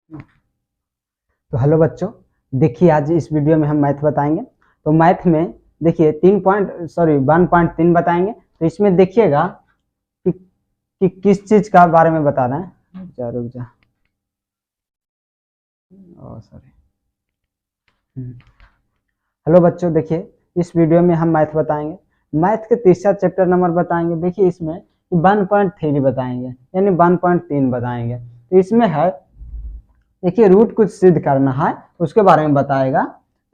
तो हेलो बच्चों, देखिए आज इस वीडियो में हम मैथ बताएंगे। तो मैथ में देखिए 1.3 बताएंगे। तो इसमें देखिएगा कि किस चीज का बारे में बताना है। रुक जा, सॉरी। हेलो बच्चों, देखिए इस वीडियो में हम मैथ बताएंगे। मैथ के तीसरा चैप्टर नंबर बताएंगे। देखिए इसमें 1.3 बताएंगे, यानी 1.3 बताएंगे। तो इसमें है, देखिए रूट कुछ सिद्ध करना है, उसके बारे में बताएगा।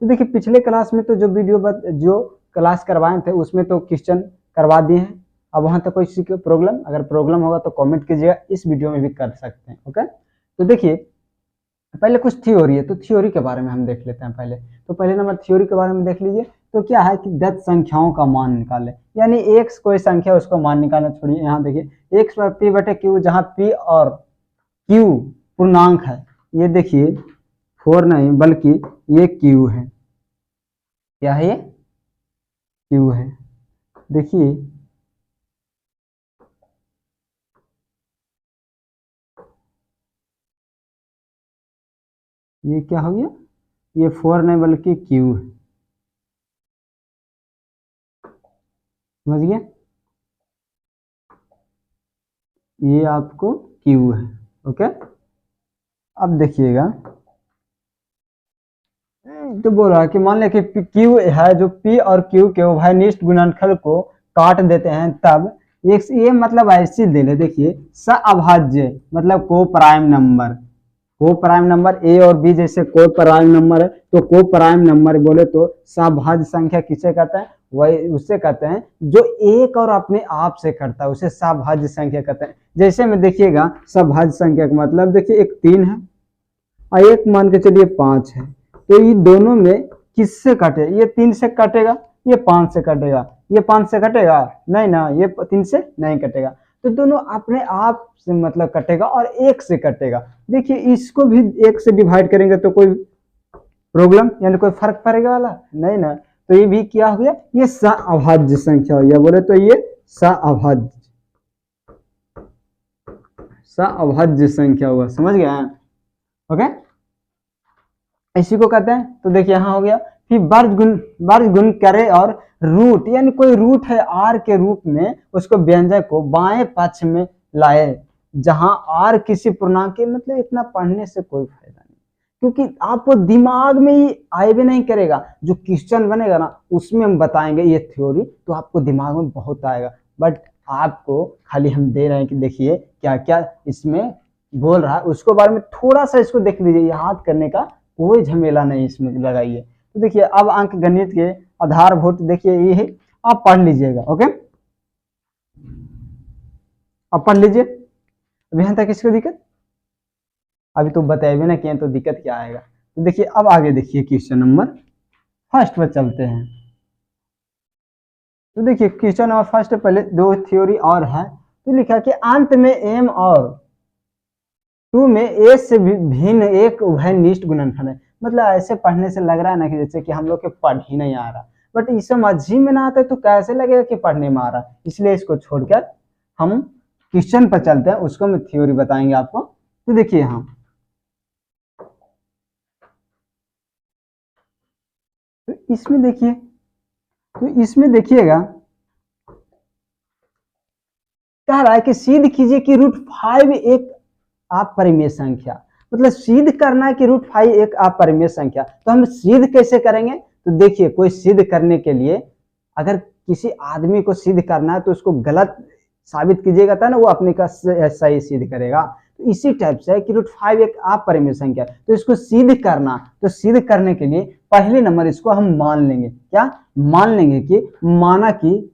तो देखिए पिछले क्लास में तो जो क्लास करवाए थे उसमें तो क्वेश्चन करवा दिए हैं। अब वहां तक कोई प्रॉब्लम, अगर प्रॉब्लम होगा तो कमेंट कीजिएगा, इस वीडियो में भी कर सकते हैं। ओके, तो देखिए पहले कुछ थ्योरी है, तो थ्योरी के बारे में हम देख लेते हैं पहले। तो पहले नंबर थ्योरी के बारे में देख लीजिए। तो क्या है कि 10 संख्याओं का मान निकाले, यानी एक्स कोई संख्या उसको मान निकालना छोड़िए। यहाँ देखिए एक्स पर पी बटे क्यू, जहाँ पी और क्यू पूर्णांक है। ये देखिए 4 नहीं बल्कि ये क्यू है। क्या है? ये क्यू है। देखिए ये क्या हो गया, ये 4 नहीं बल्कि क्यू है। समझ गया? ये आपको क्यू है। ओके, अब देखिएगा तो बोल रहा है कि मान लिया कि क्यू है, जो पी और क्यू के उभयनिष्ठ गुणनफल को काट देते हैं, तब ये मतलब ऐसी ले ले। देखिए सअभाज्य मतलब को प्राइम नंबर ए और बी जैसे को प्राइम नंबर है, तो को प्राइम नंबर बोले तो सभाज्य संख्या किसे कहते हैं? वही उससे कहते हैं जो एक और अपने आप से करता है, उसे सभाज्य संख्या कहते हैं। जैसे में देखिएगा सभाज्य संख्या का मतलब देखिए एक 3 है और एक मान के चलिए 5 है। तो ये दोनों में किससे कटे? ये 3 से कटेगा, ये 5 से कटेगा। ये 5 से कटेगा नहीं ना, ये 3 से नहीं कटेगा। तो दोनों अपने आप से मतलब कटेगा और एक से कटेगा। देखिए इसको भी एक से डिवाइड करेंगे तो कोई प्रॉब्लम यानी कोई फर्क पड़ेगा वाला नहीं ना। तो ये भी क्या हो गया, ये सअभाज्य संख्या हो गया। बोले तो ये सअभाज्य संख्या हुआ। समझ गया? ओके, इसी को कहते हैं। तो देखिए यहाँ हो गया। फिर वर्ग गुण करे और रूट, यानी कोई रूट है आर के रूप में, उसको व्यंजक को बाएं पक्ष में लाए, जहां आर किसी पूर्णांक के। मतलब इतना पढ़ने से कोई फायदा नहीं, क्योंकि आपको दिमाग में ही आए भी नहीं करेगा। जो क्वेश्चन बनेगा ना उसमें हम बताएंगे ये थ्योरी, तो आपको दिमाग में बहुत आएगा। बट आपको खाली हम दे रहे हैं कि देखिए क्या क्या इसमें बोल रहा है, उसको बारे में थोड़ा सा इसको देख लीजिए, याद करने का कोई झमेला नहीं इसमें लगाइए। तो देखिए अब अंक गणित के आधारभूत देखिए ये है, आप पढ़ लीजिएगा। ओके, अब पढ़ लीजिए। अब यहाँ तक इसको दिक्कत अभी तो बताए भी ना किए, तो दिक्कत क्या आएगा। तो देखिए अब आगे देखिए क्वेश्चन नंबर फर्स्ट पर चलते हैं। तो देखिए क्वेश्चन नंबर फर्स्ट पहले दो थ्योरी और है। तो लिखा कि अंत में m और 2 में a से भिन्न एक उभयनिष्ठ गुणनफल है। मतलब ऐसे पढ़ने से लग रहा है ना कि जैसे कि हम लोग के पढ़ ही नहीं आ रहा, बट इसे समझ ही में ना आता है तो कैसे लगेगा कि पढ़ने में आ रहा। इसलिए इसको छोड़कर हम क्वेश्चन पर चलते हैं, उसको मैं थ्योरी बताएंगे आपको। तो देखिए यहाँ तो इसमें देखिएगा कह रहा है कि सिद्ध कीजिए कि √5 एक अपरिमेय संख्या। मतलब सिद्ध करना है कि √5 एक अपरिमेय संख्या। तो हम सिद्ध कैसे करेंगे? तो देखिए कोई सिद्ध करने के लिए अगर किसी आदमी को सिद्ध करना है तो उसको गलत साबित कीजिएगा था ना, वो अपने का सही सिद्ध करेगा। तो इसी टाइप से है कि √5 एक अपरिमेय संख्या। तो इसको सिद्ध करना, तो सिद्ध करने के लिए पहले नंबर इसको हम मान लेंगे। क्या मान लेंगे? कि माना कि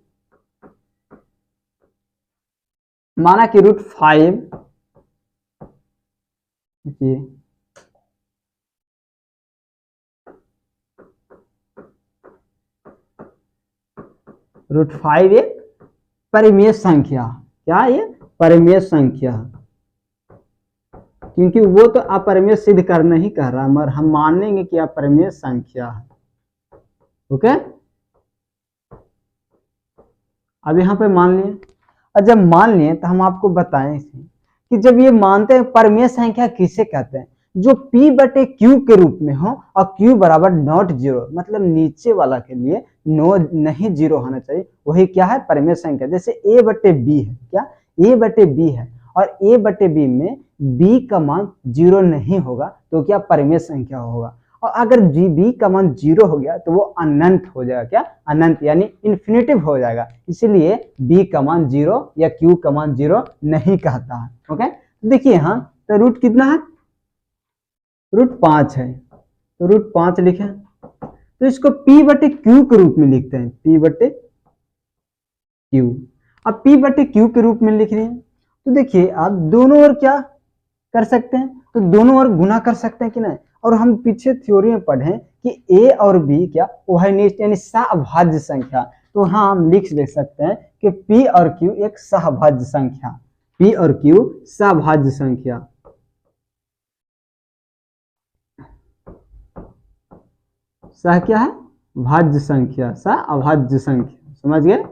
√5 √5 एक परिमेय संख्या। क्या ये परिमेय संख्या? क्योंकि वो तो अपरिमेय सिद्ध करना ही कह रहा है, मगर हम मान लेंगे कि अपरिमेय संख्या है। ओके, अब यहाँ पे मान लिए, और जब मान लिए तो हम आपको बताएं कि जब ये मानते हैं परिमेय संख्या किसे कहते हैं। जो p बटे q के रूप में हो और q बराबर नॉट जीरो, मतलब नीचे वाला के लिए नो नहीं जीरो होना चाहिए, वही क्या है परिमेय संख्या। जैसे a बटे b है, क्या a बटे b है और a बटे b में b का मान जीरो नहीं होगा तो क्या परिमेय संख्या होगा। और अगर b का मान जीरो हो गया तो वो अनंत हो जाएगा, क्या अनंत यानी इन्फिनिटिव हो जाएगा, इसलिए b का मान जीरो या q का मान जीरो नहीं कहता है। ओके, देखिए यहाँ तो रूट कितना है, रूट 5 है, तो रूट 5 लिखे, तो इसको p बटे q के रूप में लिखते हैं, p बटे q। अब p बटे q के रूप में लिख रहे हैं तो देखिए आप दोनों ओर क्या कर सकते हैं, तो दोनों ओर गुना कर सकते हैं कि नहीं। और हम पीछे थ्योरी में पढ़े कि a और b क्या उभयनिष्ठ यानी सहभाज्य संख्या, तो हाँ हम लिख सकते हैं कि p और q एक सहभाज्य संख्या, p और q सहभाज्य संख्या। सह क्या है भाज्य संख्या, सह अभाज्य संख्या, समझ गए।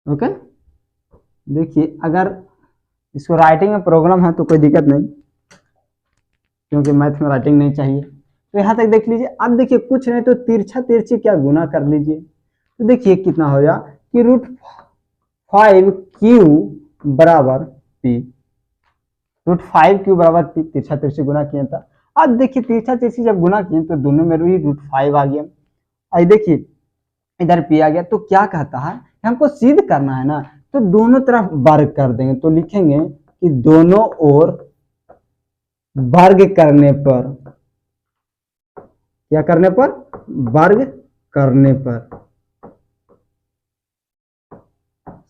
ओके, देखिए अगर इसको राइटिंग में प्रॉब्लम है तो कोई दिक्कत नहीं, क्योंकि मैथ में राइटिंग नहीं चाहिए। तो यहाँ तक देख लीजिए। अब देखिए कुछ नहीं तो तिरछा तिरछी क्या गुना कर लीजिए, तो देखिए कितना हो गया कि रूट 5q बराबर p, रूट 5q बराबर p, तिरछा तिरछी गुना किया था। अब देखिए तिरछा तिरछी जब गुना किए तो दोनों में भी रूट 5 आ गया, आई देखिए इधर p आ गया। तो क्या कहता है हमको सिद्ध करना है ना, तो दोनों तरफ वर्ग कर देंगे, तो लिखेंगे कि दोनों ओर वर्ग करने पर, क्या करने पर, वर्ग करने पर,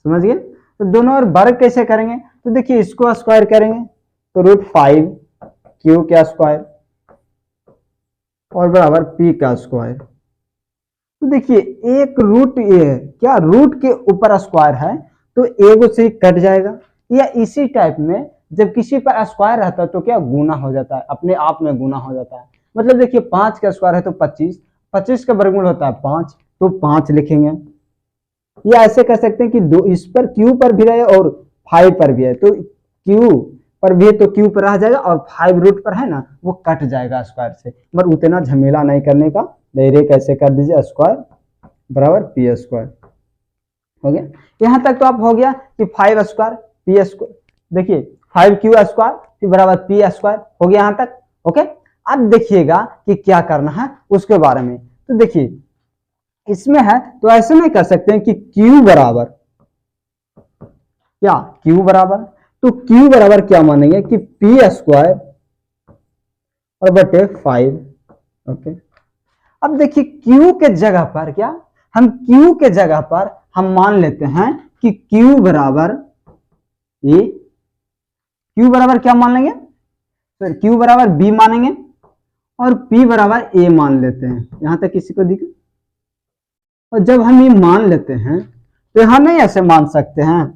समझ गए। तो दोनों ओर वर्ग कैसे करेंगे, तो देखिए इसको स्क्वायर करेंगे तो रूट 5q का स्क्वायर और बराबर p का स्क्वायर। तो देखिए एक रूट ये क्या रूट के ऊपर स्क्वायर है तो एगो से कट जाएगा, या इसी टाइप में जब किसी पर स्क्वायर रहता है तो क्या गुना हो जाता है, अपने आप में गुना हो जाता है। मतलब देखिए 5 का स्क्वायर है तो 25, 25 का वर्गमूल होता है 5, तो 5 लिखेंगे। या ऐसे कह सकते हैं कि दो इस पर q पर भी रहे और 5 पर भी है, तो q पर भी है तो q पर रह जाएगा और 5 रूट पर है ना वो कट जाएगा स्क्वायर से, मगर उतना झमेला नहीं करने का, डायरेक्ट ऐसे कर दीजिए स्क्वायर बराबर p स्क्वायर हो गया। यहाँ तक तो आप हो गया कि 5 स्क्वायर p स्क्वायर, देखिए 5q स्क्वायर फिर बराबर p स्क्वायर हो गया यहाँ तक। ओके, अब देखिएगा कि क्या करना है उसके बारे में। तो देखिए इसमें है तो ऐसे नहीं कर सकते हैं कि q बराबर क्या, q बराबर, तो q बराबर क्या मानेंगे कि p स्क्वायर और बटे 5। ओके, अब देखिए q के जगह पर क्या, हम q के जगह पर हम मान लेते हैं कि q बराबर a, q बराबर क्या मान लेंगे, तो q बराबर b मानेंगे और p बराबर a मान लेते हैं। यहां तक किसी को दिखे, और जब हम ये मान लेते हैं तो यहां नहीं ऐसे मान सकते हैं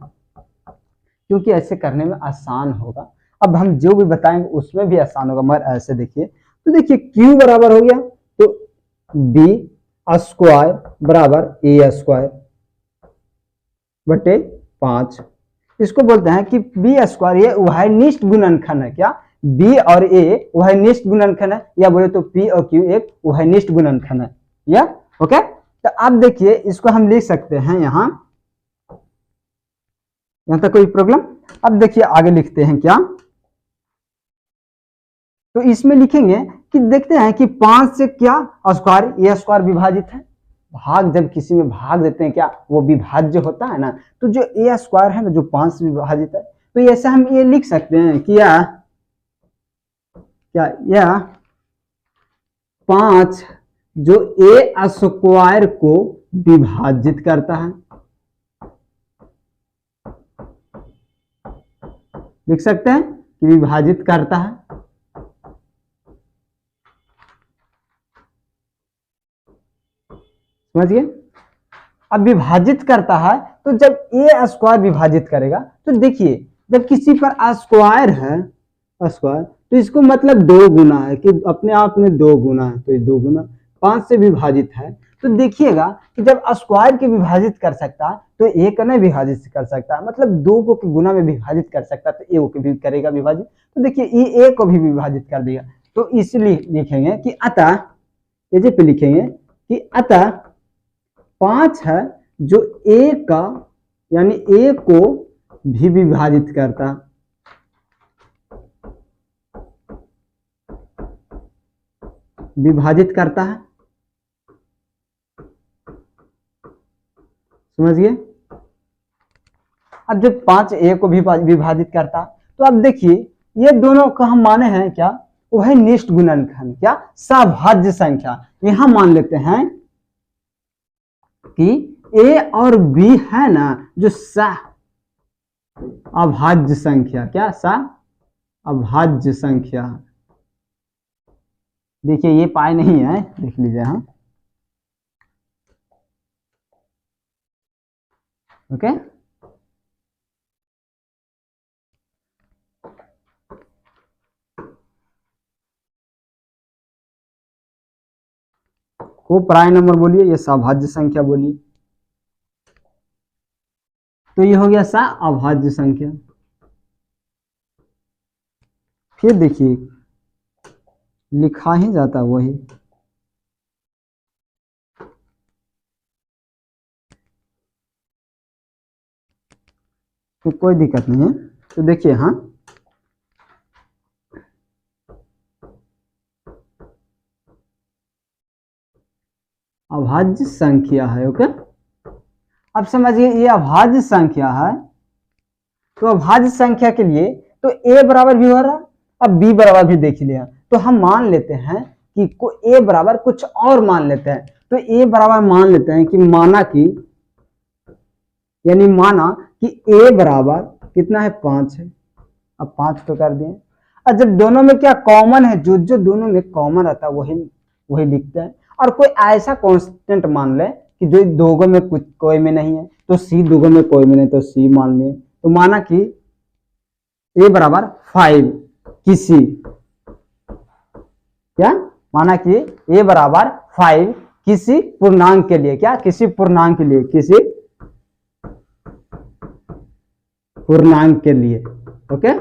क्योंकि ऐसे करने में आसान होगा। अब हम जो भी बताएंगे उसमें भी आसान होगा, मगर ऐसे देखिए, तो देखिए q बराबर हो गया तो b स्क्वायर बराबर a स्क्वायर बटे 5, इसको बोलते हैं कि b स्क्वायर ये उभयनिष्ठ गुणनखंड है, क्या b और a उभयनिष्ठ गुणनखंड है, या बोले तो p और q एक उभयनिष्ठ गुणनखंड है, या ओके। तो अब देखिए इसको हम लिख सकते हैं यहाँ तक कोई प्रॉब्लम। अब देखिए आगे लिखते हैं क्या, तो इसमें लिखेंगे कि देखते हैं कि 5 से क्या स्क्वायर, ये स्क्वायर विभाजित है, भाग जब किसी में भाग देते हैं क्या वो विभाज्य होता है ना, तो जो ए स्क्वायर है ना जो 5 से विभाजित है, तो ऐसे हम ये लिख सकते हैं कि यह 5 जो ए स्क्वायर को विभाजित करता है, लिख सकते हैं कि विभाजित करता है। समझिए, अब विभाजित करता है तो जब ए स्क्वायर विभाजित करेगा तो देखिए जब किसी पर स्क्वायर है स्क्वायर तो इसको मतलब 2 गुना है कि अपने आप में 2 गुना है, तो ये 2 गुना 5 से विभाजित है तो देखिएगा कि जब स्क्वायर के विभाजित कर सकता है तो ए का नहीं विभाजित कर सकता, मतलब दो को के गुना में विभाजित कर सकता है तो ए को भी करेगा विभाजित। तो देखिए ए को भी विभाजित कर देगा, तो इसलिए लिखेंगे कि अतः एजे पे लिखेंगे कि अतः 5 है जो ए का यानी ए को भी विभाजित करता, विभाजित करता है, समझिए। अब जब 5 ए को भी विभाजित करता तो अब देखिए ये दोनों का हम माने हैं क्या, वह निष्ठ गुणनखंड, क्या सभाज्य संख्या। यहां मान लेते हैं कि ए और बी है ना जो अभाज्य संख्या, क्या अभाज्य संख्या। देखिए ये पाई नहीं है, देख लीजिए हाँ, ओके। को प्राय नंबर बोलिए, ये सभाज्य संख्या बोलिए, तो ये हो गया अभाज्य संख्या। फिर देखिए लिखा ही जाता वही, तो कोई दिक्कत नहीं है। तो देखिए हाँ, अभाज्य संख्या है, ओके। अब समझिए ये अभाज्य संख्या है, तो अभाज्य संख्या के लिए तो ए बराबर भी हो रहा, अब बी बराबर भी देख लिया, तो हम मान लेते हैं कि को ए बराबर कुछ और मान लेते हैं। तो ए बराबर मान लेते हैं कि माना कि ए बराबर कितना है 5 है, अब 5 तो कर दिए। अब जब दोनों में क्या कॉमन है, जो जो दोनों में कॉमन रहता है वही लिखते हैं। और कोई ऐसा कांस्टेंट मान ले कि जो दोगों में कुछ कोई में नहीं है, तो सी दोगों में कोई में नहीं तो सी मान लिए। तो माना कि ए बराबर 5 किसी, क्या माना कि ए बराबर 5 किसी पूर्णांक के लिए, क्या किसी पूर्णांक के लिए, किसी पूर्णांक के लिए, ओके।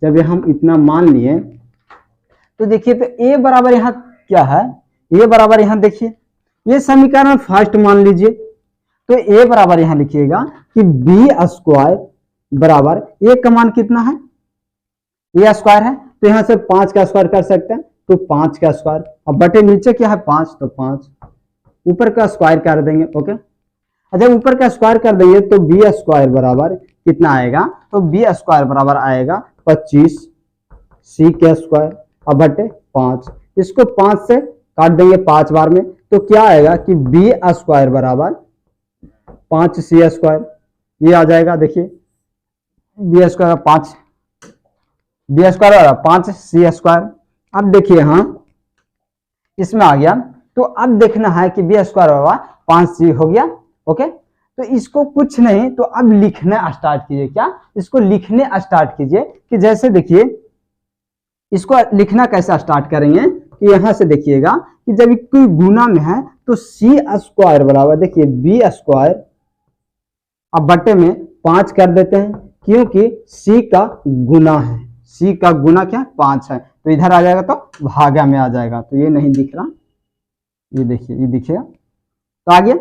जब हम इतना मान लिए तो देखिए तो ए बराबर यहां क्या है, ए बराबर यहां देखिए ये समीकरण फर्स्ट मान लीजिए, तो ए बराबर यहां लिखिएगा कि बी स्क्वायर बराबर ए का मान कितना है, ए स्क्वायर है, तो यहां से 5 का स्क्वायर कर सकते हैं, तो 5 का स्क्वायर, अब बटे नीचे क्या है 5, तो 5 ऊपर का स्क्वायर कर देंगे, ओके। जब ऊपर का स्क्वायर कर देंगे तो बी स्क्वायर बराबर कितना आएगा, तो बी स्क्वायर बराबर आएगा 25 सी के स्क्वायर, अब बटे 5, इसको 5 से काट देंगे 5 बार में, तो क्या आएगा कि बी स्क्वायर बराबर 5 सी स्क्वायर, ये आ जाएगा। देखिए बी स्क्वायर 5, बी स्क्वायर 5 सी स्क्वायर। अब देखिए हाँ इसमें आ गया, तो अब देखना है कि बी स्क्वायर बराबर 5 सी हो गया, ओके। तो इसको कुछ नहीं, तो अब लिखने स्टार्ट कीजिए, क्या इसको लिखने स्टार्ट कीजिए कि जैसे देखिए इसको लिखना कैसे स्टार्ट करेंगे कि यहां से देखिएगा कि जब कोई गुना में है तो सी स्क्वायर बराबर देखिए बी स्क्वायर, अब बटे में 5 कर देते हैं क्योंकि सी का गुना है, सी का गुना क्या 5 है, तो इधर आ जाएगा तो भागा में आ जाएगा, तो ये नहीं दिख रहा, ये देखिए ये दिखेगा, तो आगे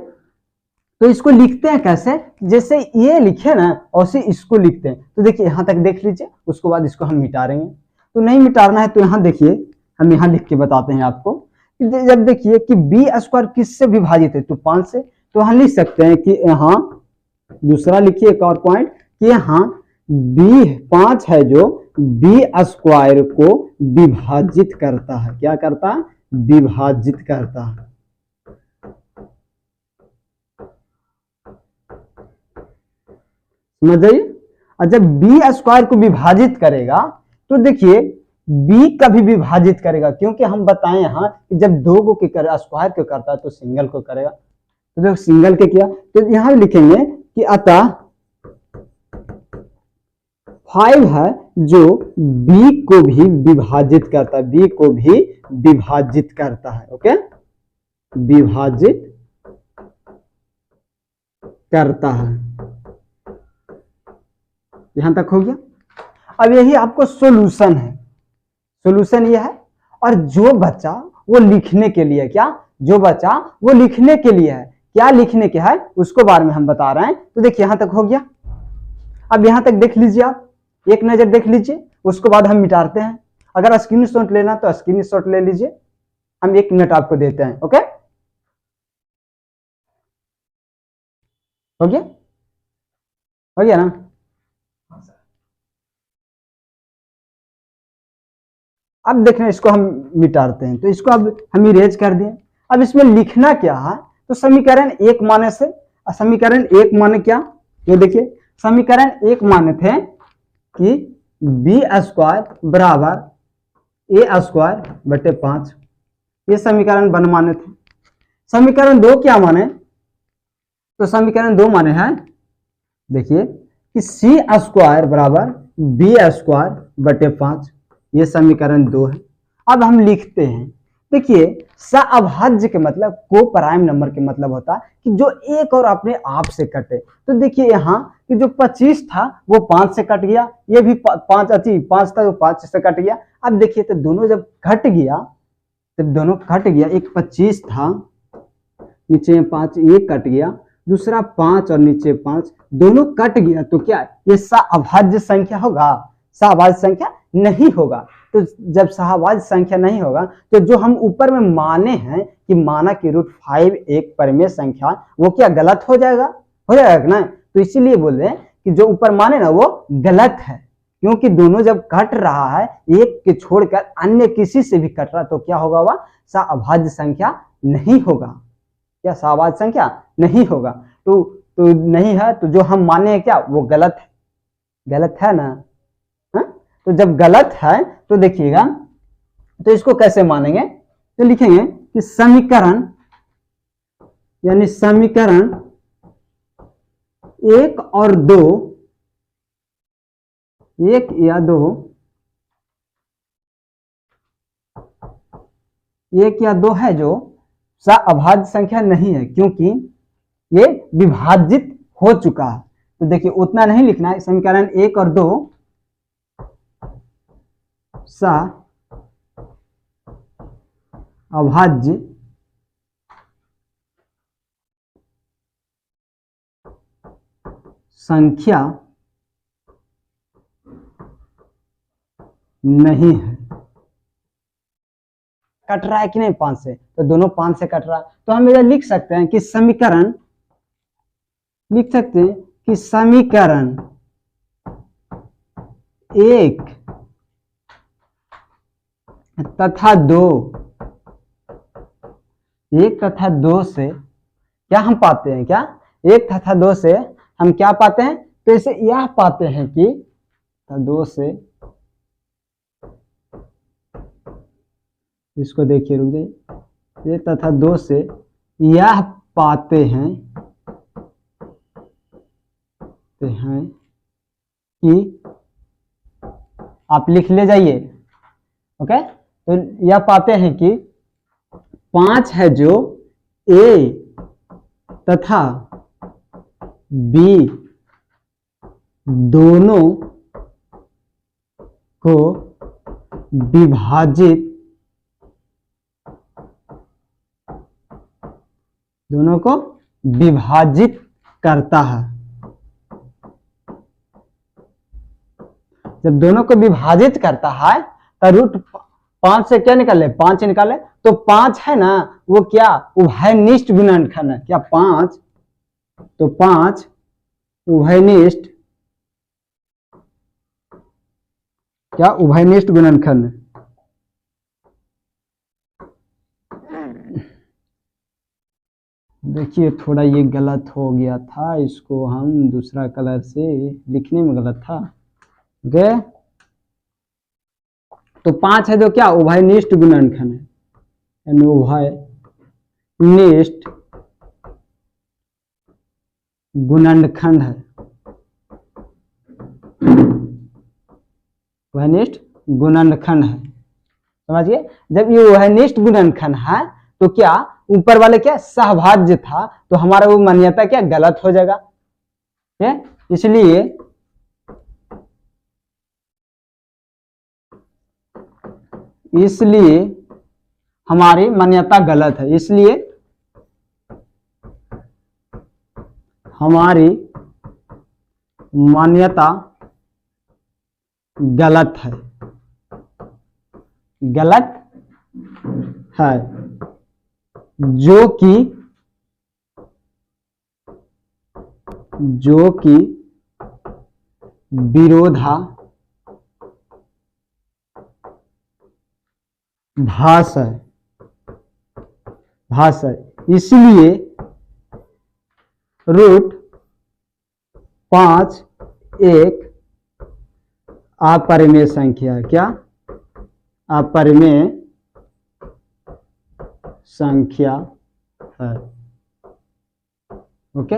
तो इसको लिखते हैं कैसे, जैसे ये लिखे ना वैसे इसको लिखते हैं। तो देखिए यहां तक देख लीजिए, उसके बाद इसको हम मिटा देंगे, तो नहीं मिटाना है तो यहाँ देखिए हम यहाँ लिख के बताते हैं आपको। जब देखिए कि बी स्क्वायर किससे विभाजित है, तो 5 से, तो हम लिख सकते हैं कि यहाँ दूसरा लिखिए एक और पॉइंट कि यहाँ बी 5 है जो बी स्क्वायर को विभाजित करता है, क्या करता है, विभाजित करता है। समझ जाइए। और जब बी स्क्वायर को विभाजित करेगा तो देखिए बी का भी विभाजित करेगा, क्योंकि हम बताएं यहाँ कि जब दो को स्क्वायर को करता है तो सिंगल को करेगा, तो जब सिंगल के किया तो यहां लिखेंगे कि अतः 5 है जो बी को भी विभाजित करता है, बी को भी विभाजित करता है, ओके। विभाजित करता है। यहां तक हो गया। अब यही आपको सॉल्यूशन है, सॉल्यूशन ये है। और जो बच्चा वो लिखने के लिए क्या, जो बच्चा वो लिखने के लिए है, क्या लिखने के है उसको बारे में हम बता रहे हैं। तो देखिए यहां तक हो गया। अब यहां तक देख लीजिए, आप एक नजर देख लीजिए, उसके बाद हम मिटाते हैं। अगर स्क्रीनशॉट लेना तो स्क्रीनशॉट ले लीजिए, हम 1 मिनट आपको देते हैं। ओके, हो गया, हो गया ना। अब देखना, इसको हम मिटाते हैं, तो इसको अब हम इरेज कर दें। अब इसमें लिखना क्या है, तो समीकरण 1 माने से, समीकरण 1 माने क्या, ये देखिए समीकरण 1 माने थे कि बी स्क्वायर बराबर ए स्क्वायर बटे 5, ये समीकरण 1 माने थे। समीकरण 2 क्या माने, तो समीकरण 2 माने हैं, देखिए कि सी स्क्वायर बराबर बी स्क्वायर बटे 5, ये समीकरण 2 है। अब हम लिखते हैं, देखिए सहअभाज्य के मतलब को प्राइम नंबर के मतलब होता है कि जो एक और अपने आप से कटे। तो देखिए यहाँ कि जो 25 था वो 5 से कट गया, ये भी 5 था वो 5 से कट गया। अब देखिए तो दोनों जब कट गया, जब दोनों कट गया, एक 25 था, नीचे 5, ये कट गया, दूसरा 5 और नीचे 5, दोनों कट गया, तो क्या ये सहअभाज्य संख्या होगा, सहअभाज्य संख्या नहीं होगा। तो जब सहअभाज्य संख्या नहीं होगा, तो जो हम ऊपर में माने हैं कि माना कि √5 एक परिमेय संख्या, वो क्या गलत हो जाएगा, हो जाएगा ना। तो इसीलिए बोल रहे हैं कि जो ऊपर माने ना वो गलत है, क्योंकि दोनों जब कट रहा है, एक के छोड़कर अन्य किसी से भी कट रहा, तो क्या होगा, वह सहअभाज्य संख्या नहीं होगा, क्या सहअभाज्य संख्या नहीं होगा। तो नहीं है, तो जो हम माने हैं क्या वो गलत है, गलत है ना। तो जब गलत है तो देखिएगा, तो इसको कैसे मानेंगे, तो लिखेंगे कि समीकरण, यानी समीकरण 1 और 2, 1 या 2, 1 या 2 है जो सहअभाज्य संख्या नहीं है, क्योंकि ये विभाजित हो चुका है। तो देखिए उतना नहीं लिखना है, समीकरण 1 और 2 सहअभाज्य संख्या नहीं है। कट रहा है कि नहीं 5 से, तो दोनों 5 से कट रहा है, तो हम इधर लिख सकते हैं कि समीकरण, लिख सकते हैं कि समीकरण 1 तथा 2, 1 तथा 2 से क्या हम पाते हैं, क्या 1 तथा 2 से हम क्या पाते हैं, तो इसे यह पाते हैं कि 2 से, इसको देखिए, रुक जाइए, 1 तथा 2 से यह पाते हैं कि, आप लिख ले जाइए, ओके। तो यह पाते हैं कि 5 है जो ए तथा बी दोनों को विभाजित, दोनों को विभाजित करता है। जब दोनों को विभाजित करता है तो √5 से क्या निकाले, 5 निकाले, तो 5 है ना वो क्या उभयनिष्ठ गुणनखंड है, क्या 5, तो 5 उभयनिष्ठ, क्या उभयनिष्ठ गुणनखंड। देखिए थोड़ा ये गलत हो गया था, इसको हम दूसरा कलर से लिखने में गलत था, ओके। तो 5 है जो क्या उभयनिष्ठ गुणनखंड है, यानी उभयनिष्ठ गुणनखंड है, उभयनिष्ठ गुणनखंड है, समझिए। जब ये उभयनिष्ठ गुणनखंड है तो क्या ऊपर वाले क्या सहभाज्य था, तो हमारा वो मान्यता क्या गलत हो जाएगा, इसलिए हमारी मान्यता गलत है, इसलिए हमारी मान्यता गलत है, गलत है, जो कि विरोधाभास है, इसलिए √5 एक अपरिमेय संख्या है, क्या अपरिमेय संख्या है। ओके,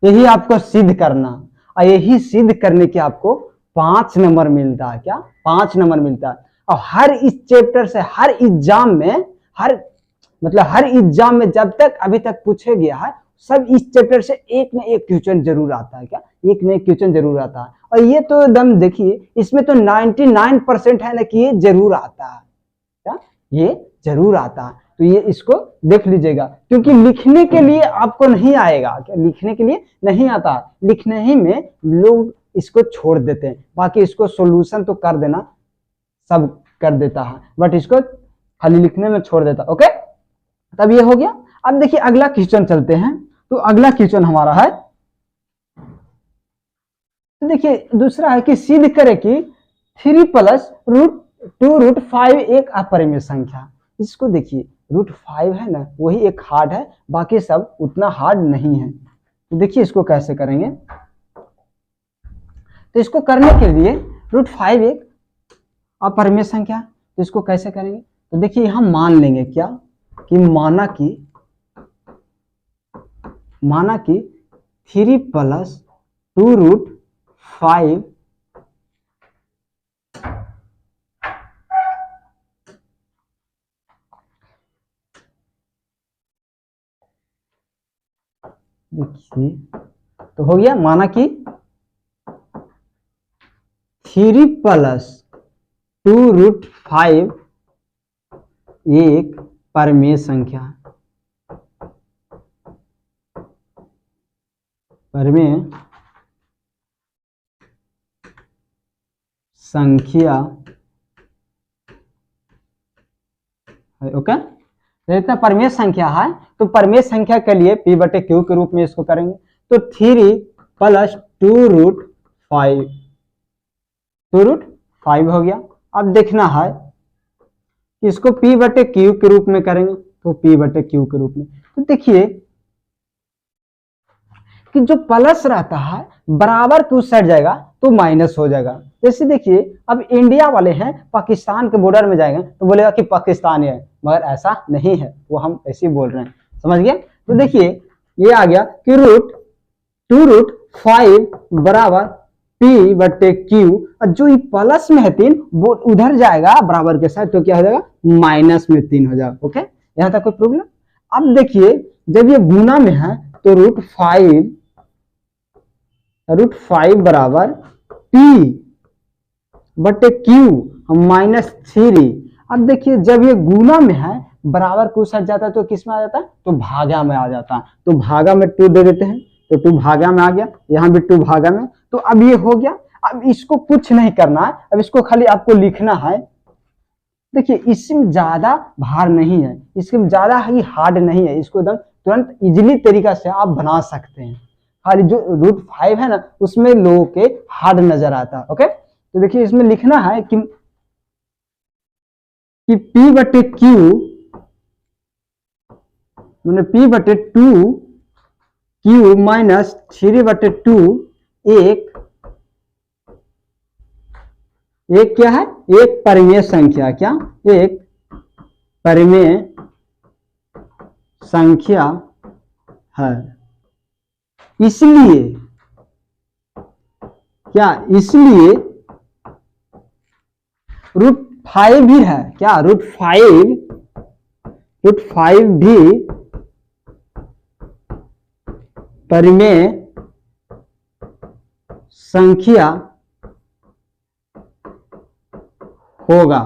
यही आपको सिद्ध करना, और यही सिद्ध करने के आपको 5 नंबर मिलता है, क्या 5 नंबर मिलता है। और हर इस चैप्टर से हर एग्जाम में, हर एग्जाम में जब तक अभी तक पूछे गया है, सब इस चैप्टर से एक न एक क्वेश्चन जरूर आता है, क्या एक न एक क्वेश्चन जरूर आता है। और ये तो एकदम देखिए, इसमें तो 99% है ना कि ये जरूर आता है, क्या ये जरूर आता है। तो ये इसको देख लीजिएगा, क्योंकि लिखने के लिए आपको नहीं आएगा, क्या लिखने के लिए नहीं आता, लिखने ही में लोग इसको छोड़ देते हैं, बाकी इसको सॉल्यूशन तो कर देना सब कर देता है, बट इसको खाली लिखने में छोड़ देता। ओके, तब ये हो गया। अब देखिए अगला क्वेश्चन चलते हैं। तो अगला क्वेश्चन हमारा है, तो देखिए दूसरा है कि सिद्ध करे कि 3 + √2√5 एक अपरिमेय संख्या। इसको देखिए √5 है ना, वही एक हार्ड है, बाकी सब उतना हार्ड नहीं है। तो देखिए इसको कैसे करेंगे। तो इसको करने के लिए √5 एक अपरिमेय संख्या, तो इसको कैसे करेंगे। तो देखिए हम मान लेंगे क्या कि माना कि 3 + 2√5 देखिए तो हो गया, माना कि 3 + 2√5 एक परिमेय संख्या, परिमेय संख्या है। ओके, तो इतना परिमेय संख्या है, तो परिमेय संख्या के लिए P/Q के रूप में इसको करेंगे। तो 3 + 2√5 हो गया। अब देखना है कि इसको P/Q के रूप में करेंगे, तो P/Q के रूप में। तो देखिए कि जो प्लस रहता है बराबर के उस साइड जाएगा तो माइनस हो जाएगा। जैसे देखिए अब इंडिया वाले हैं, पाकिस्तान के बॉर्डर में जाएंगे तो बोलेगा कि पाकिस्तान है, मगर ऐसा नहीं है, वो हम ऐसे ही बोल रहे हैं, समझ गए। तो देखिए ये आ गया कि √2√5 बराबर P/Q, और जो ये प्लस में है 3 वो उधर जाएगा बराबर के साथ, तो क्या हो जाएगा माइनस में 3 हो जाएगा। ओके, यहाँ तक कोई प्रॉब्लम। अब देखिए जब ये गुना में है तो √5 बराबर P/Q -3। अब देखिए जब ये गुना में है बराबर को साइड जाता है तो किस में आ जाता है, तो भागा में आ जाता है। तो भागा में 2 दे देते हैं, तो 2 भागा में आ गया, यहाँ भी 2 भागा में। तो अब ये हो गया। अब इसको कुछ नहीं करना है, अब इसको खाली आपको लिखना है। देखिए इसमें ज्यादा भार नहीं है, इसमें ज्यादा ही हार्ड नहीं है, इसको एकदम तुरंत इजीली तरीका से आप बना सकते हैं। खाली जो √5 है ना उसमें लोगों के हार्ड नजर आता है। ओके, तो देखिए इसमें लिखना है कि P/Q मैंने P/2Q -3/2 एक क्या है, एक परिमेय संख्या, क्या एक परिमेय संख्या है। इसलिए क्या, इसलिए √5 भी है, क्या √5 भी परिमेय संख्या होगा।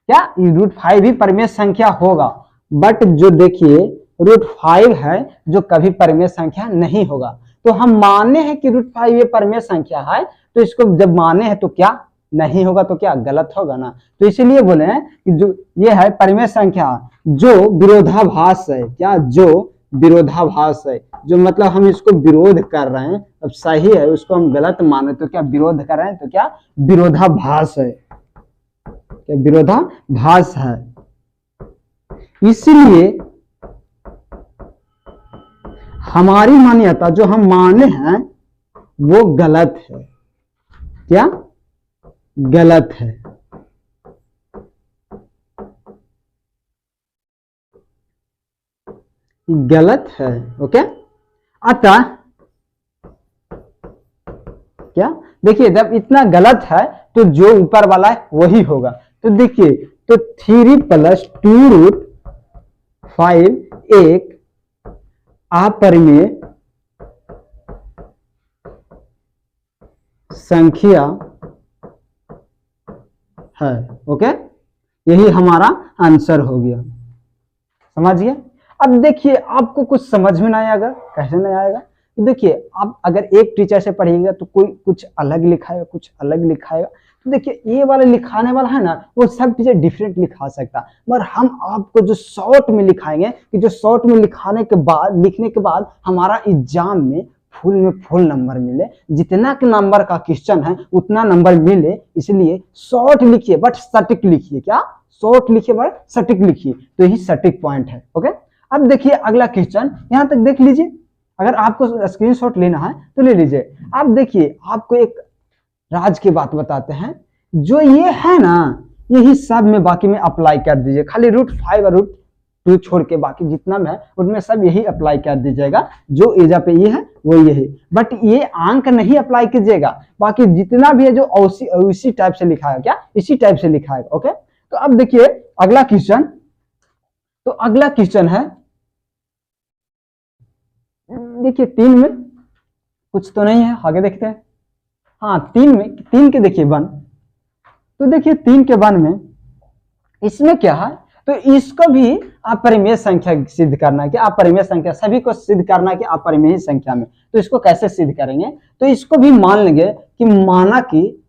क्या √5 भी परिमेय संख्या होगा, बट जो देखिए √5 है जो कभी परिमेय संख्या नहीं होगा। तो हम माने हैं कि √5 ये परिमेय संख्या है, तो इसको जब माने हैं तो क्या नहीं होगा, तो क्या गलत होगा ना। तो इसीलिए बोले हैं कि जो ये है परिमेय संख्या जो विरोधाभास है। क्या? जो विरोधाभास है, जो मतलब हम इसको विरोध कर रहे हैं, अब सही है उसको हम गलत माने तो क्या विरोध कर रहे हैं, तो क्या विरोधाभास है, क्या विरोधाभास है। इसलिए हमारी मान्यता जो हम माने हैं वो गलत है। क्या? गलत है। गलत है। ओके, अतः क्या देखिए जब इतना गलत है तो जो ऊपर वाला है वही होगा। तो देखिए तो 3 + 2√5 एक अपरिमेय संख्या है। ओके, यही हमारा आंसर हो गया। समझिए। अब देखिए आपको कुछ समझ में नहीं आएगा, कैसे नहीं आएगा। देखिए आप अगर एक टीचर से पढ़िएगा तो कोई कुछ अलग लिखाएगा, कुछ अलग लिखाएगा। तो देखिए ये वाला लिखाने वाला है ना, वो सब टीचर डिफरेंट लिखा सकता, मगर हम आपको जो शॉर्ट में लिखाएंगे कि जो शॉर्ट में लिखने के बाद हमारा एग्जाम में फुल नंबर मिले, जितना के नंबर का क्वेश्चन है उतना नंबर मिले। इसलिए शॉर्ट लिखिए बट सटीक लिखिए। क्या? शॉर्ट लिखिए बट सटीक लिखिए, तो यही सटीक पॉइंट है। ओके, अब देखिए अगला क्वेश्चन, यहां तक देख लीजिए। अगर आपको स्क्रीनशॉट लेना है तो ले लीजिए। आप देखिए आपको एक राज की बात बताते हैं, जो ये है ना यही सब में बाकी में अप्लाई कर दीजिए। खाली √5 और √2 छोड़ के बाकी जितना में है उनमें सब यही अप्लाई कर दीजिएगा। जो एजा पे ये है वो ये है, बट ये अंक नहीं अप्लाई कीजिएगा। बाकी जितना भी है जो उसी टाइप से लिखा है, क्या इसी टाइप से लिखा है। ओके, तो अब देखिए अगला क्वेश्चन। तो अगला क्वेश्चन है, देखिए 3 में कुछ तो नहीं है, आगे देखते हैं। हाँ 3 के देखिए 1। तो देखिए 3 के 1 में इसमें क्या है, तो इसको भी अपरिमेय संख्या सिद्ध करना है कि अपरिमेय संख्या, सभी को सिद्ध करना है कि अपरिमेय संख्या में। तो इसको कैसे सिद्ध करेंगे, तो इसको भी मान लेंगे कि माना कि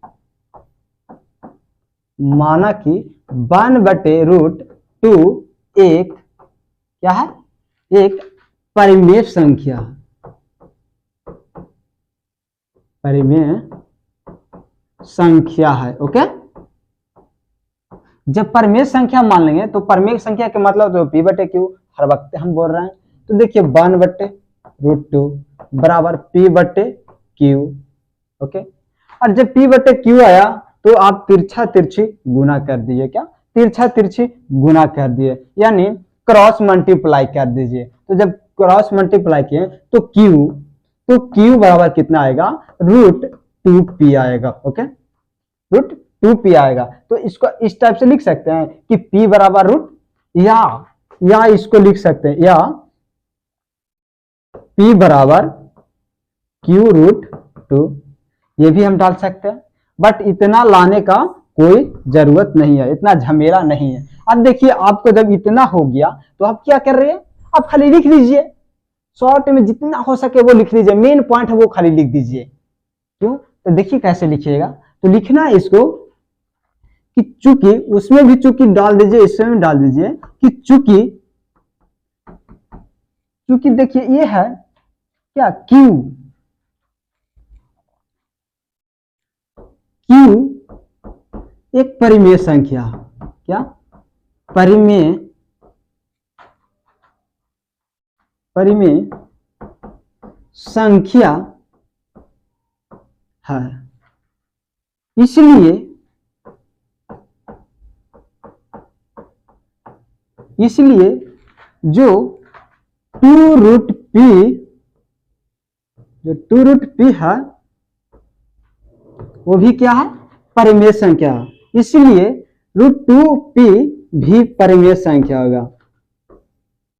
1/√2 एक क्या है, एक परिमेय संख्या, परिमेय संख्या है। ओके, जब परिमेय संख्या मान लेंगे तो परिमेय संख्या के मतलब तो P/Q हर वक्त हम बोल रहे हैं। तो देखिए 1/√2 बराबर P/Q। ओके, और जब P/Q आया तो आप तिरछा तिरछी गुना कर दीजिए। क्या? तिरछा तिरछी गुना कर दिए, यानी क्रॉस मल्टीप्लाई कर दीजिए। तो जब क्रॉस मल्टीप्लाई किए तो Q बराबर कितना आएगा, √2P आएगा। ओके, √2P आएगा। तो इसको इस टाइप से लिख सकते हैं कि P बराबर या इसको लिख सकते हैं, या P बराबर Q√2, ये भी हम डाल सकते हैं। बट इतना लाने का कोई जरूरत नहीं है, इतना झमेला नहीं है। अब देखिए आपको जब इतना हो गया तो आप क्या कर रहे हैं, आप खाली लिख लीजिए। शॉर्ट में जितना हो सके वो लिख लीजिए, मेन पॉइंट है वो खाली लिख दीजिए। क्यों? तो देखिए कैसे लिखिएगा। तो लिखना है इसको कि चूंकि, उसमें भी चूंकि डाल दीजिए, इसमें डाल दीजिए कि चूंकि देखिए ये है क्या, Q एक परिमेय संख्या, क्या परिमेय संख्या है। इसलिए जो 2√P है वो भी क्या है, परिमेय संख्या। इसलिए √2P भी परिमेय संख्या होगा।